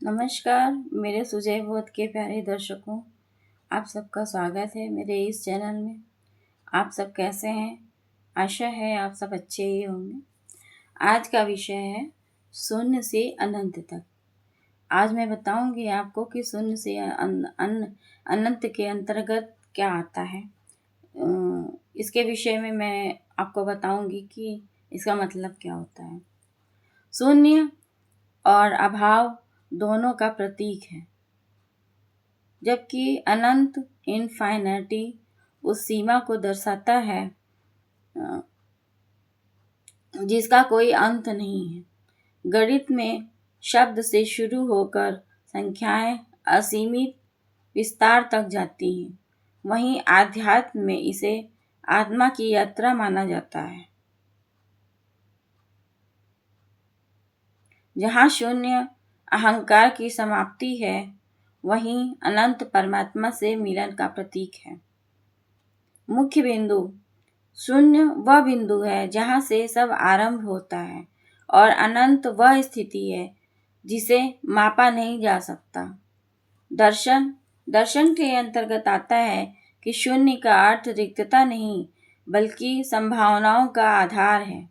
नमस्कार मेरे सुजय बोध के प्यारे दर्शकों, आप सबका स्वागत है मेरे इस चैनल में। आप सब कैसे हैं? आशा है आप सब अच्छे ही होंगे। आज का विषय है शून्य से अनंत तक। आज मैं बताऊंगी आपको कि शून्य से अनंत के अंतर्गत क्या आता है। इसके विषय में मैं आपको बताऊंगी कि इसका मतलब क्या होता है। शून्य और अभाव दोनों का प्रतीक है, जबकि अनंत इनफाइनिटी उस सीमा को दर्शाता है जिसका कोई अंत नहीं है। गणित में शब्द से शुरू होकर संख्याएं असीमित विस्तार तक जाती हैं, वहीं आध्यात्म में इसे आत्मा की यात्रा माना जाता है, जहाँ शून्य अहंकार की समाप्ति है, वहीं अनंत परमात्मा से मिलन का प्रतीक है। मुख्य बिंदु शून्य वह बिंदु है जहाँ से सब आरंभ होता है और अनंत वह स्थिति है जिसे मापा नहीं जा सकता। दर्शन के अंतर्गत आता है कि शून्य का अर्थ रिक्तता नहीं बल्कि संभावनाओं का आधार है।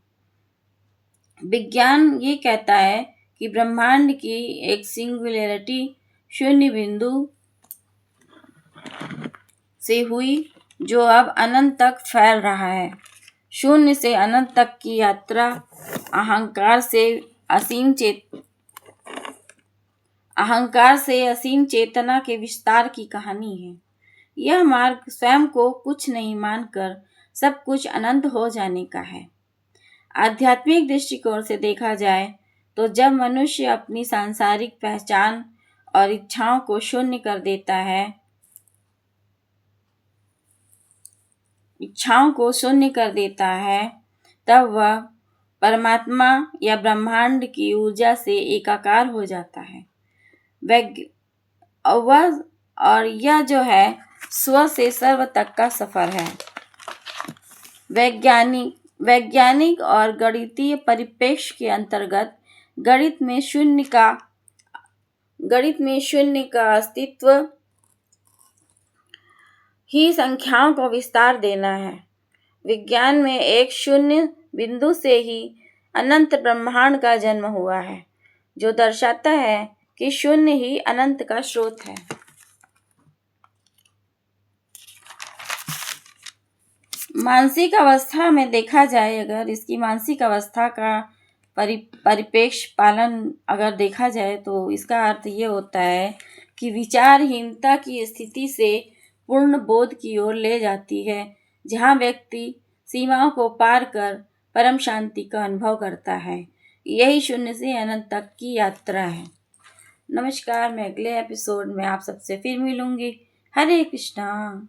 विज्ञान ये कहता है कि ब्रह्मांड की एक सिंगुलैरिटी शून्य बिंदु से हुई जो अब अनंत तक फैल रहा है। शून्य से अनंत तक की यात्रा अहंकार से असीम चेतना के विस्तार की कहानी है। यह मार्ग स्वयं को कुछ नहीं मानकर सब कुछ अनंत हो जाने का है। आध्यात्मिक दृष्टिकोण से देखा जाए तो जब मनुष्य अपनी सांसारिक पहचान और इच्छाओं को शून्य कर देता है, तब वह परमात्मा या ब्रह्मांड की ऊर्जा से एकाकार हो जाता है। और यह जो है स्व से सर्व तक का सफर है। वैज्ञानिक और गणितीय परिप्रेक्ष्य के अंतर्गत गणित में शून्य का अस्तित्व ही संख्याओं को विस्तार देना है। विज्ञान में एक शून्य बिंदु से ही अनंत ब्रह्मांड का जन्म हुआ है, जो दर्शाता है कि शून्य ही अनंत का स्रोत है। मानसिक अवस्था में देखा जाए, अगर इसकी मानसिक अवस्था का परिप्रेक्ष्य पालन अगर देखा जाए तो इसका अर्थ ये होता है कि विचारहीनता की स्थिति से पूर्ण बोध की ओर ले जाती है, जहाँ व्यक्ति सीमाओं को पार कर परम शांति का अनुभव करता है। यही शून्य से अनंत तक की यात्रा है। नमस्कार, मैं अगले एपिसोड में आप सबसे फिर मिलूंगी। हरे कृष्णा।